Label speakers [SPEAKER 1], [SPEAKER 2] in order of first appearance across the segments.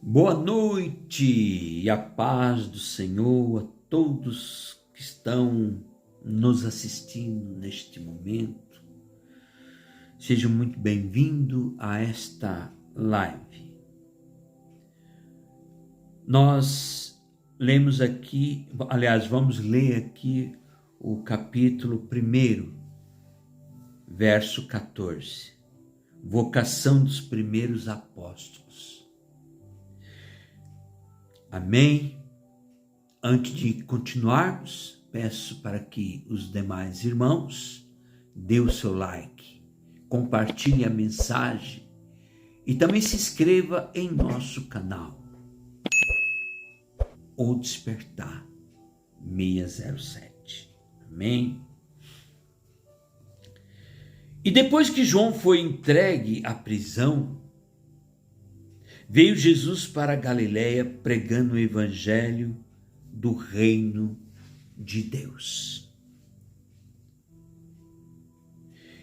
[SPEAKER 1] Boa noite e a paz do Senhor a todos que estão nos assistindo neste momento. Seja muito bem-vindo a esta live. Nós lemos aqui, vamos ler aqui o capítulo 1, verso 14. Vocação dos primeiros apóstolos. Amém? Antes de continuarmos, peço para que os demais irmãos dê o seu like, compartilhe a mensagem e também se inscreva em nosso canal, O Despertar 607. Amém? E depois que João foi entregue à prisão, veio Jesus para a Galiléia pregando o evangelho do reino de Deus.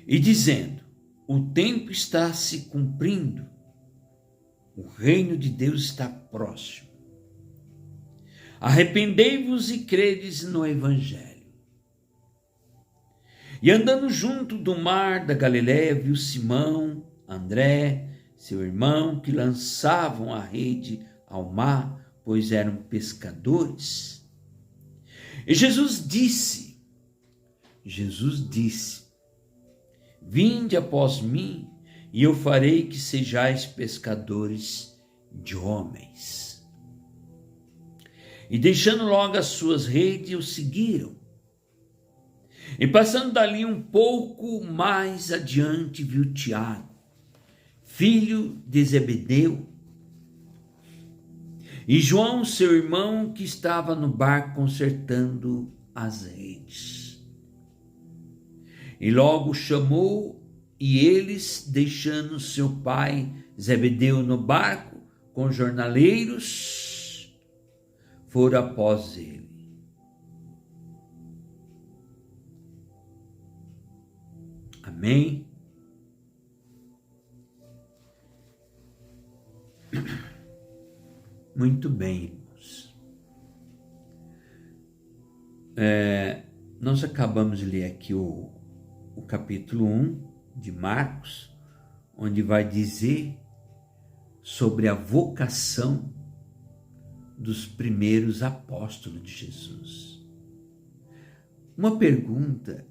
[SPEAKER 1] E dizendo: o tempo está se cumprindo, o reino de Deus está próximo. Arrependei-vos e credes no evangelho. E andando junto do mar da Galiléia, viu Simão, André, seu irmão, que lançavam a rede ao mar, pois eram pescadores. E Jesus disse, vinde após mim, e eu farei que sejais pescadores de homens. E deixando logo as suas redes, o seguiram. E passando dali um pouco mais adiante, viu Tiago, filho de Zebedeu, e João, seu irmão, que estava no barco consertando as redes. E logo chamou, e eles, deixando seu pai Zebedeu no barco com jornaleiros, foram após ele. Amém? Muito bem, irmãos. Nós acabamos de ler aqui o capítulo 1 de Marcos, onde vai dizer sobre a vocação dos primeiros apóstolos de Jesus. Uma pergunta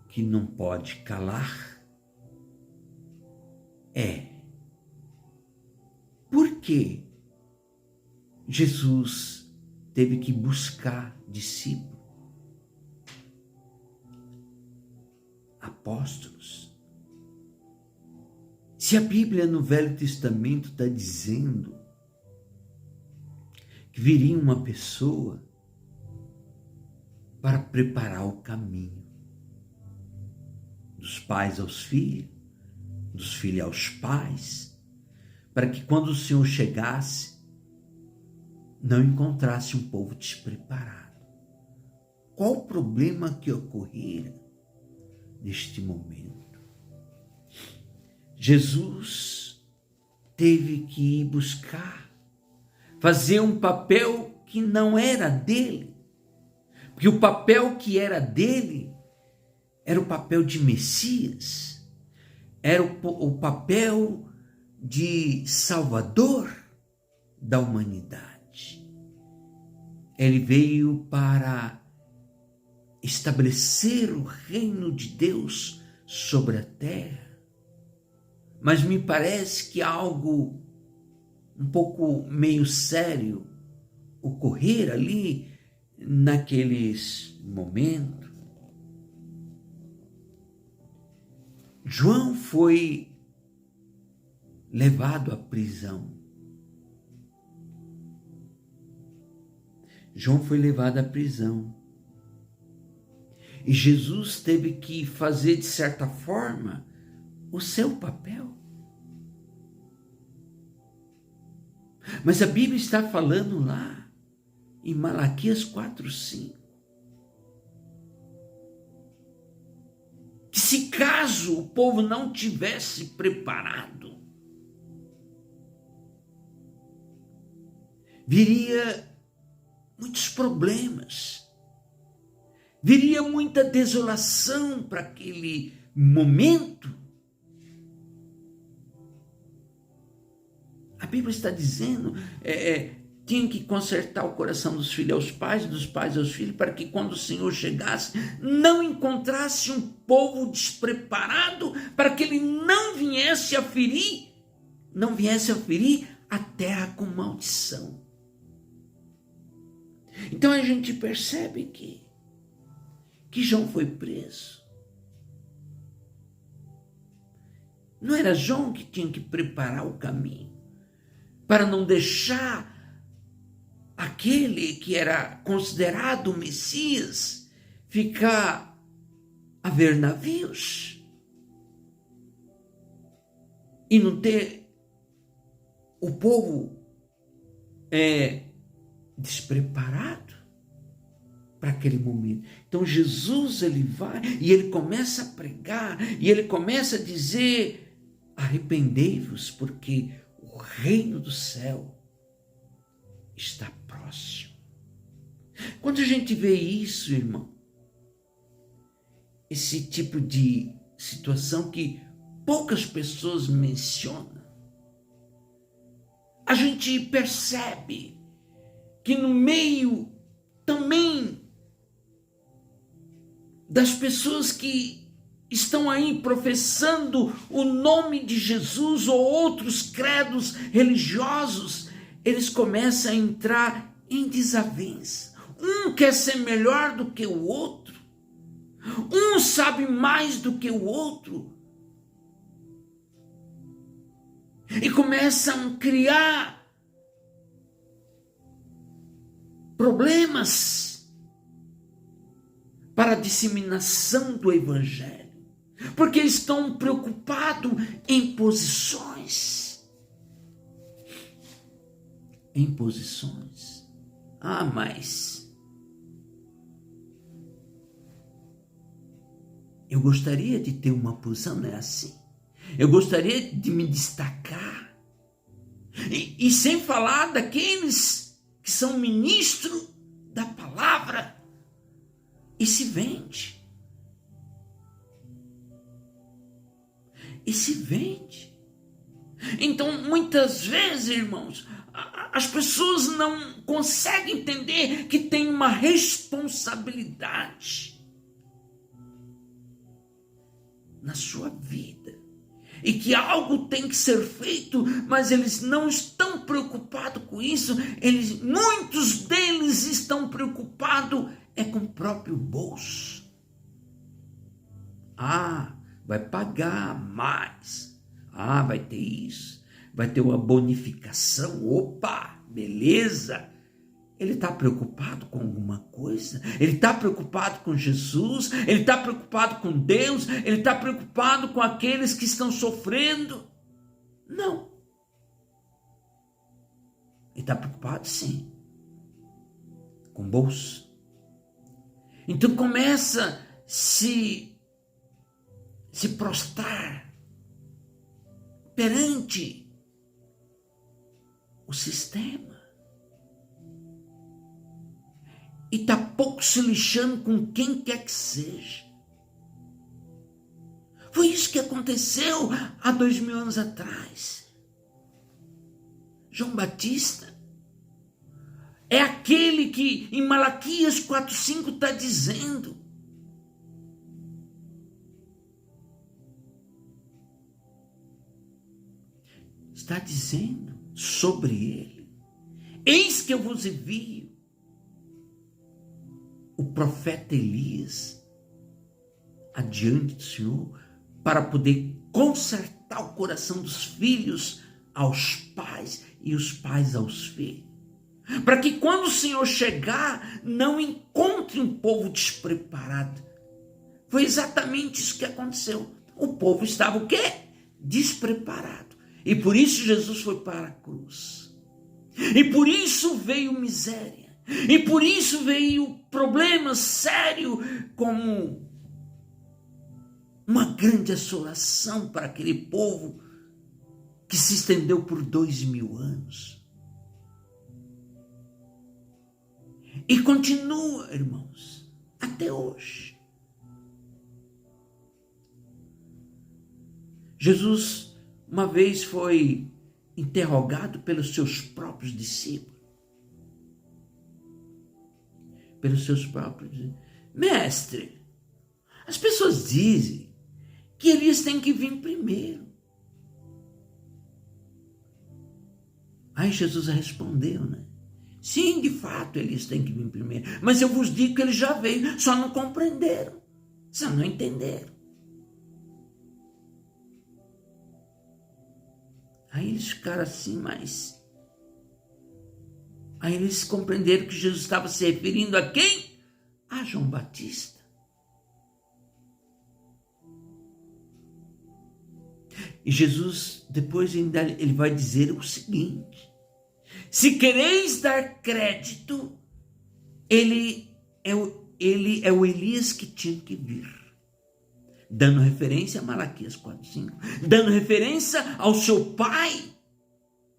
[SPEAKER 1] que não pode calar é: por que Jesus teve que buscar discípulos, apóstolos? Se a Bíblia no Velho Testamento está dizendo que viria uma pessoa para preparar o caminho dos pais aos filhos, dos filhos aos pais, para que quando o Senhor chegasse, não encontrasse um povo despreparado. Qual o problema que ocorrera neste momento? Jesus teve que ir buscar, fazer um papel que não era dele, porque o papel que era dele era o papel de Messias, era o papel de Salvador da humanidade. Ele veio para estabelecer o reino de Deus sobre a terra. Mas me parece que algo um pouco meio sério ocorrer ali naqueles momentos. João foi levado à prisão. João foi levado à prisão. E Jesus teve que fazer, de certa forma, o seu papel. Mas a Bíblia está falando lá, em Malaquias 4:5, que se caso o povo não tivesse preparado, viria muitos problemas, viria muita desolação para aquele momento. A Bíblia está dizendo, tinha que consertar o coração dos filhos aos pais, dos pais aos filhos, para que quando o Senhor chegasse, não encontrasse um povo despreparado, para que ele não viesse a ferir a terra com maldição. Então a gente percebe que João foi preso. Não era João que tinha que preparar o caminho para não deixar aquele que era considerado o Messias ficar a ver navios e não ter o povo despreparado para aquele momento. Então Jesus, ele vai e ele começa a pregar e ele começa a dizer: arrependei-vos, porque o reino do céu está próximo. Quando a gente vê isso, irmão, esse tipo de situação que poucas pessoas mencionam, a gente percebe que no meio também das pessoas que estão aí professando o nome de Jesus ou outros credos religiosos, eles começam a entrar em desavença. Um quer ser melhor do que o outro. Um sabe mais do que o outro. E começam a criar problemas para a disseminação do evangelho. Porque estão preocupados em posições. Em posições. Mas eu gostaria de ter uma posição, não é assim? Eu gostaria de me destacar. E sem falar daqueles que são ministros da palavra e se vende. E se vende. Então, muitas vezes, irmãos, as pessoas não conseguem entender que tem uma responsabilidade na sua vida e que algo tem que ser feito, mas eles não estão preocupados com isso. Muitos deles estão preocupados com o próprio bolso. Vai pagar mais. Vai ter isso. Vai ter uma bonificação. Opa, beleza. Ele está preocupado com alguma coisa? Ele está preocupado com Jesus? Ele está preocupado com Deus? Ele está preocupado com aqueles que estão sofrendo? Não. Ele está preocupado, sim, com o bolso. Então começa a se prostrar perante o sistema. E está pouco se lixando com quem quer que seja. Foi isso que aconteceu há 2000 anos atrás. João Batista é aquele que em Malaquias 4:5 está dizendo: sobre ele: eis que eu vos envio o profeta Elias adiante do Senhor para poder consertar o coração dos filhos aos pais e os pais aos filhos, para que quando o Senhor chegar não encontre um povo despreparado. Foi exatamente isso que aconteceu. O povo estava o quê? Despreparado. E por isso Jesus foi para a cruz. E por isso veio miséria. E por isso veio problema sério, como uma grande assolação para aquele povo que se estendeu por 2000 anos. E continua, irmãos, até hoje. Jesus uma vez foi interrogado pelos seus próprios discípulos. Mestre, as pessoas dizem que Elias tem que vir primeiro. Aí Jesus respondeu, né? Sim, de fato, Elias tem que vir primeiro. Mas eu vos digo que ele já veio, só não compreenderam, só não entenderam. Aí eles ficaram assim, mas... Aí eles compreenderam que Jesus estava se referindo a quem? A João Batista. E Jesus, depois ainda, ele vai dizer o seguinte: se quereis dar crédito, ele é o Elias que tinha que vir. Dando referência a Malaquias 4:5, dando referência ao seu pai,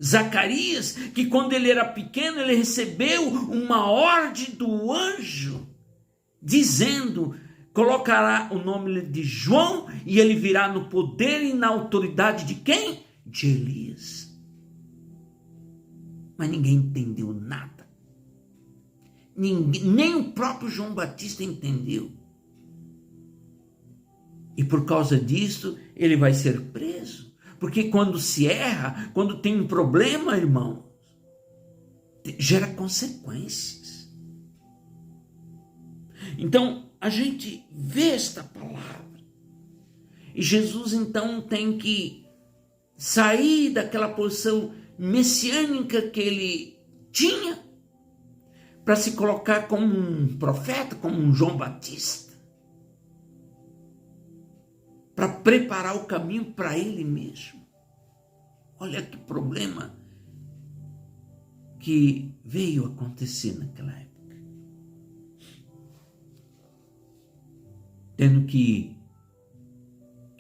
[SPEAKER 1] Zacarias, que quando ele era pequeno, ele recebeu uma ordem do anjo, dizendo: colocará o nome de João, e ele virá no poder e na autoridade de quem? De Elias. Mas ninguém entendeu nada. Nem o próprio João Batista entendeu. E por causa disso, ele vai ser preso. Porque quando se erra, quando tem um problema, irmãos, gera consequências. Então, a gente vê esta palavra. E Jesus, então, tem que sair daquela posição messiânica que ele tinha para se colocar como um profeta, como um João Batista, para preparar o caminho para ele mesmo. Olha que problema que veio acontecer naquela época. Tendo que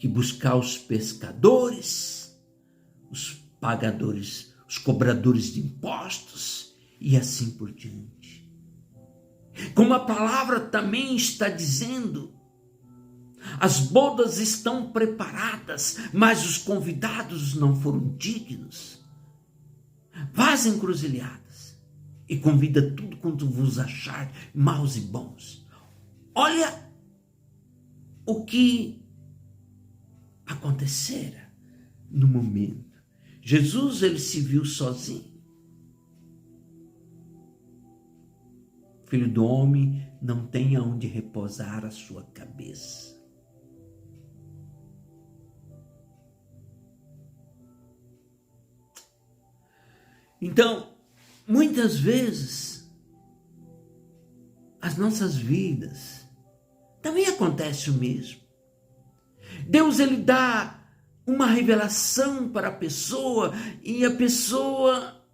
[SPEAKER 1] buscar os pescadores, os pagadores, os cobradores de impostos e assim por diante. Como a palavra também está dizendo, as bodas estão preparadas, mas os convidados não foram dignos. Vás encruzilhadas e convida tudo quanto vos achar maus e bons. Olha o que acontecera no momento. Jesus, ele se viu sozinho. Filho do homem não tem aonde repousar a sua cabeça. Então, muitas vezes, as nossas vidas também acontece o mesmo. Deus, ele dá uma revelação para a pessoa e a pessoa,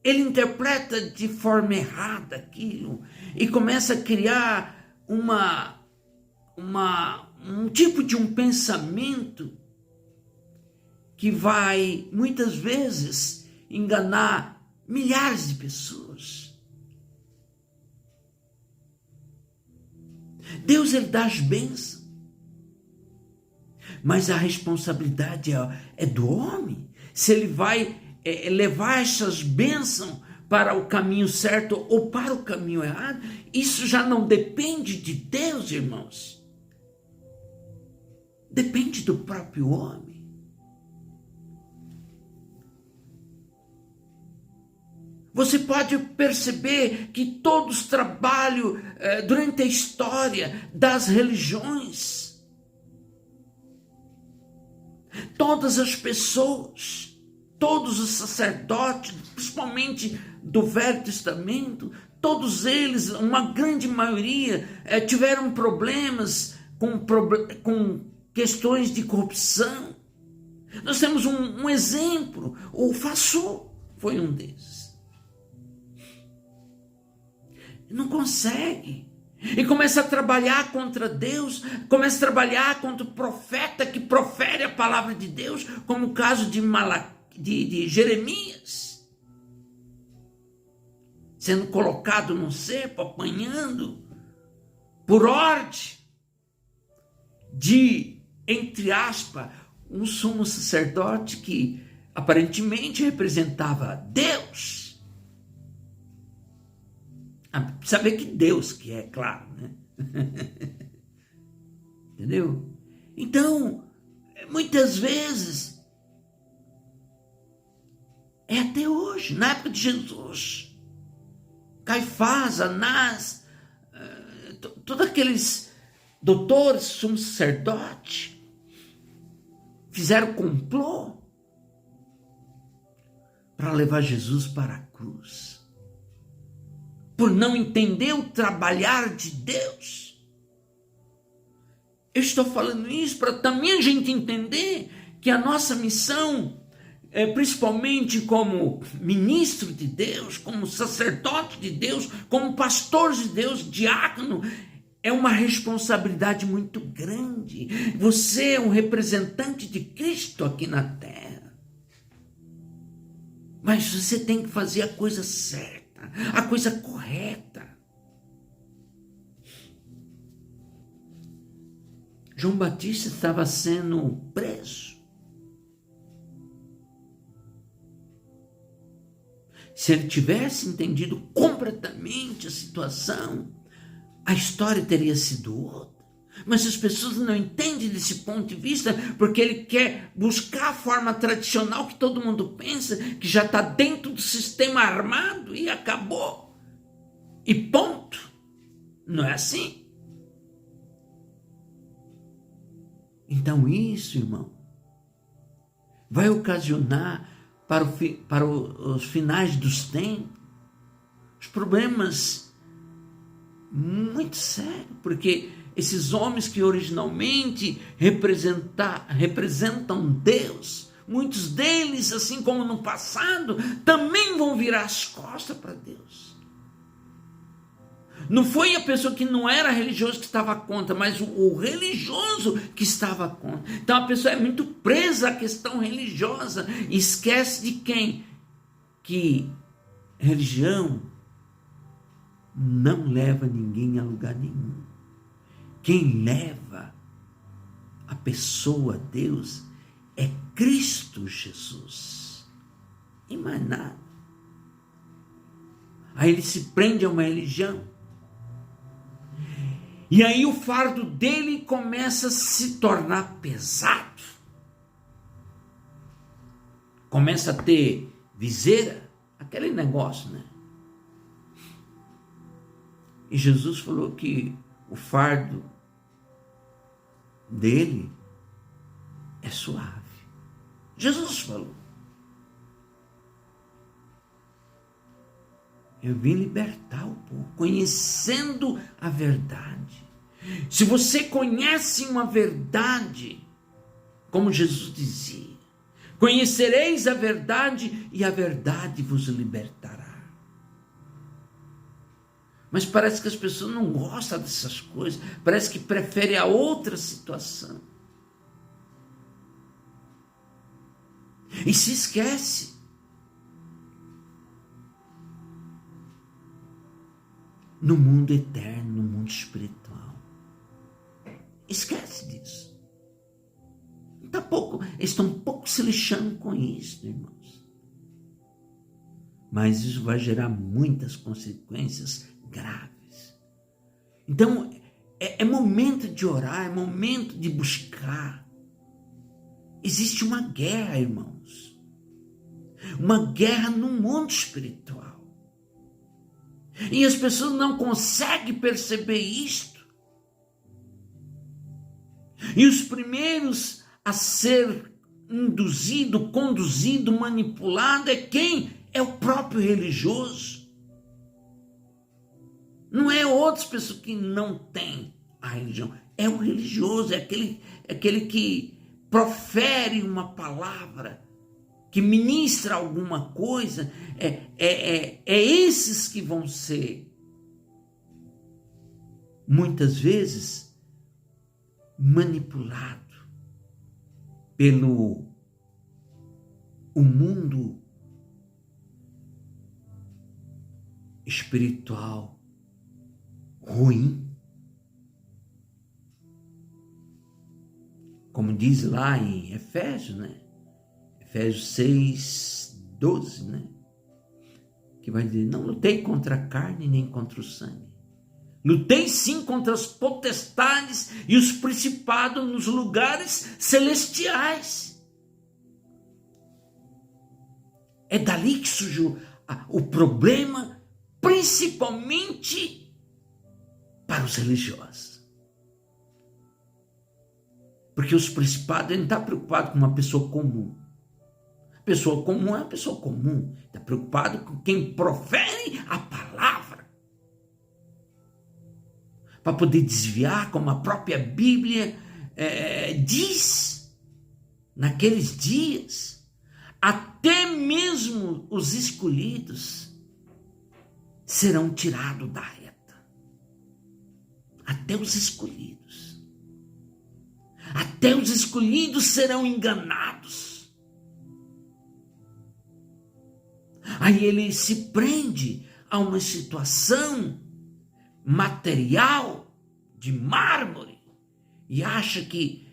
[SPEAKER 1] ele interpreta de forma errada aquilo e começa a criar um tipo de um pensamento que vai, muitas vezes, enganar milhares de pessoas. Deus, ele dá as bênçãos, mas a responsabilidade é do homem, se ele vai levar essas bênçãos para o caminho certo ou para o caminho errado. Isso já não depende de Deus, irmãos, depende do próprio homem. Você pode perceber que todos trabalham durante a história das religiões. Todas as pessoas, todos os sacerdotes, principalmente do Velho Testamento, todos eles, uma grande maioria, tiveram problemas com questões de corrupção. Nós temos um exemplo, o Façu foi um desses. Não consegue. E começa a trabalhar contra Deus, começa a trabalhar contra o profeta que profere a palavra de Deus, como o caso de Jeremias. sendo colocado no cepo, apanhando, por ordem de, entre aspas, um sumo sacerdote que aparentemente representava Deus. Saber que Deus que é, claro, né? Entendeu? Então, muitas vezes, é até hoje, na época de Jesus, Caifás, Anás, todos aqueles doutores, sumo sacerdote, fizeram complô para levar Jesus para a cruz, por não entender o trabalhar de Deus. Eu estou falando isso para também a gente entender que a nossa missão, principalmente como ministro de Deus, como sacerdote de Deus, como pastor de Deus, diácono, é uma responsabilidade muito grande. Você é um representante de Cristo aqui na terra. Mas você tem que fazer a coisa certa, a coisa correta. João Batista estava sendo preso. Se ele tivesse entendido completamente a situação, a história teria sido outra. Mas as pessoas não entendem desse ponto de vista, porque ele quer buscar a forma tradicional que todo mundo pensa, que já está dentro do sistema armado e acabou. E ponto. Não é assim. Então isso, irmão, vai ocasionar para os finais dos tempos os problemas muito sérios, porque esses homens que originalmente representam Deus, muitos deles, assim como no passado, também vão virar as costas para Deus. Não foi a pessoa que não era religioso que estava contra, mas o religioso que estava contra. Então a pessoa é muito presa à questão religiosa e esquece de quem? Que religião não leva ninguém a lugar nenhum. Quem leva a pessoa a Deus é Cristo Jesus. E mais nada. Aí ele se prende a uma religião. E aí o fardo dele começa a se tornar pesado. Começa a ter viseira, aquele negócio, né? E Jesus falou que o fardo dele é suave. Jesus falou. Eu vim libertar o povo, conhecendo a verdade. Se você conhece uma verdade, como Jesus dizia, conhecereis a verdade e a verdade vos libertará. Mas parece que as pessoas não gostam dessas coisas, parece que preferem a outra situação. E se esquece. No mundo eterno, no mundo espiritual. Esquece disso. Eles estão um pouco se lixando com isso, irmãos. Mas isso vai gerar muitas consequências graves. Então, é momento de orar, é momento de buscar. Existe uma guerra, irmãos. Uma guerra no mundo espiritual. E as pessoas não conseguem perceber isto. E os primeiros a ser induzido, conduzido, manipulado é quem? É o próprio religioso. Não é outras pessoas que não têm a religião. É o religioso, é aquele que profere uma palavra, que ministra alguma coisa, é esses que vão ser, muitas vezes, manipulados pelo o mundo espiritual ruim. Como diz lá em Efésios, né? Efésios 6, 12, né? Que vai dizer, não lutei contra a carne nem contra o sangue. Lutei sim contra as potestades e os principados nos lugares celestiais. É dali que surgiu o problema, principalmente para os religiosos. Porque os principados, ele não está preocupado com uma pessoa comum. A pessoa comum é uma pessoa comum. Está preocupado com quem profere a palavra. Para poder desviar, como a própria Bíblia diz, naqueles dias, até mesmo os escolhidos serão tirados da reta. Até os escolhidos. Até os escolhidos serão enganados. Aí ele se prende a uma situação material de mármore e acha que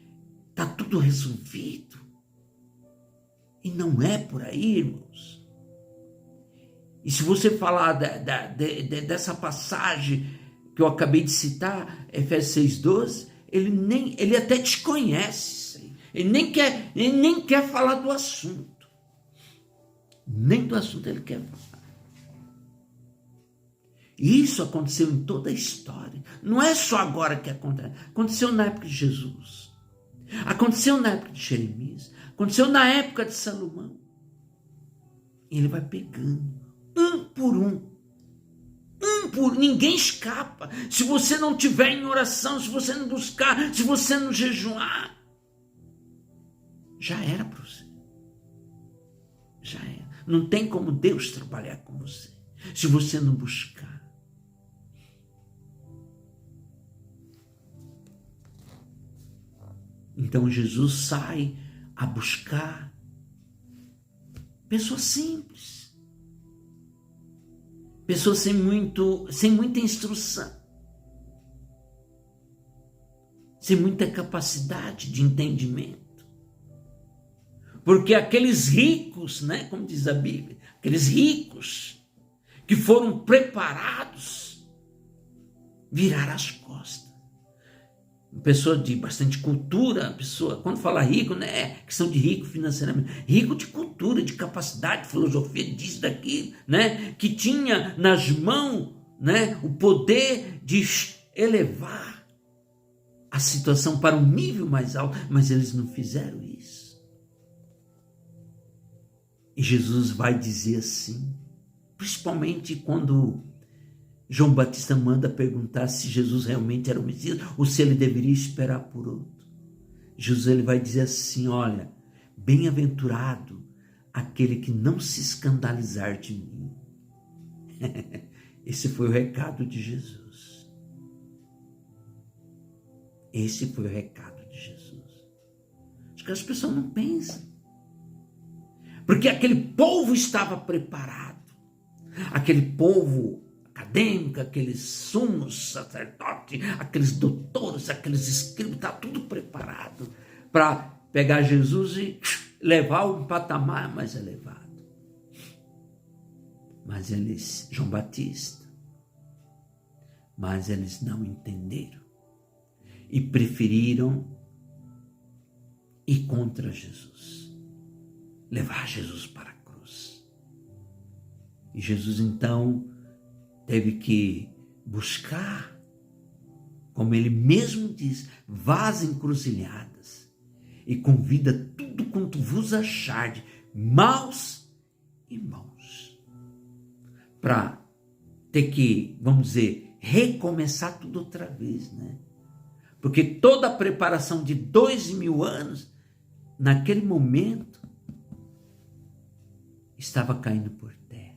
[SPEAKER 1] está tudo resolvido. E não é por aí, irmãos. E se você falar dessa passagem que eu acabei de citar, Efésios 6,12, ele até desconhece, ele nem quer falar do assunto, nem do assunto ele quer falar. E isso aconteceu em toda a história, não é só agora que aconteceu na época de Jesus, aconteceu na época de Jeremias, aconteceu na época de Salomão. E ele vai pegando um por um. Ninguém escapa. Se você não tiver em oração, se você não buscar, se você não jejuar, já era para você. Já era. Não tem como Deus trabalhar com você se você não buscar. Então Jesus sai a buscar pessoas simples. Pessoas sem muita instrução, sem muita capacidade de entendimento. Porque aqueles ricos, né, como diz a Bíblia, aqueles ricos que foram preparados, viraram as costas. Uma pessoa de bastante cultura, pessoa, quando fala rico, não é questão de rico financeiramente, rico de cultura, de capacidade, de filosofia, disso, daquilo, né? Que tinha nas mãos, né, o poder de elevar a situação para um nível mais alto, mas eles não fizeram isso. E Jesus vai dizer assim, principalmente quando João Batista manda perguntar se Jesus realmente era o Messias ou se ele deveria esperar por outro. Jesus ele vai dizer assim, olha, bem-aventurado aquele que não se escandalizar de mim. Esse foi o recado de Jesus. Esse foi o recado de Jesus. Acho que as pessoas não pensam. Porque aquele povo estava preparado. Aquele povo acadêmico, aqueles sumos sacerdotes, aqueles doutores, aqueles escribas, está tudo preparado para pegar Jesus e levar a um patamar mais elevado. Mas eles, João Batista, mas eles não entenderam e preferiram ir contra Jesus, levar Jesus para a cruz. E Jesus então teve que buscar, como ele mesmo diz, vás encruzilhadas e convida tudo quanto vos acharde, maus e bons, para ter que, vamos dizer, recomeçar tudo outra vez, né? Porque toda a preparação de 2000 anos, naquele momento, estava caindo por terra.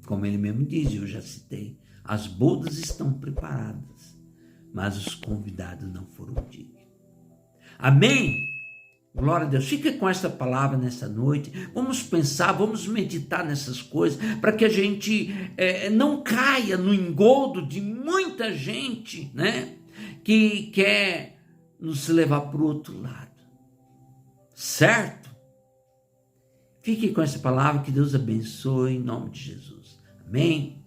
[SPEAKER 1] Como ele mesmo diz, eu já citei, as bodas estão preparadas, mas os convidados não foram dignos. Amém? Glória a Deus. Fica com essa palavra nessa noite. Vamos pensar, vamos meditar nessas coisas, para que a gente não caia no engodo de muita gente, né? Que quer nos levar para o outro lado. Certo? Fique com essa palavra, que Deus abençoe em nome de Jesus. Amém?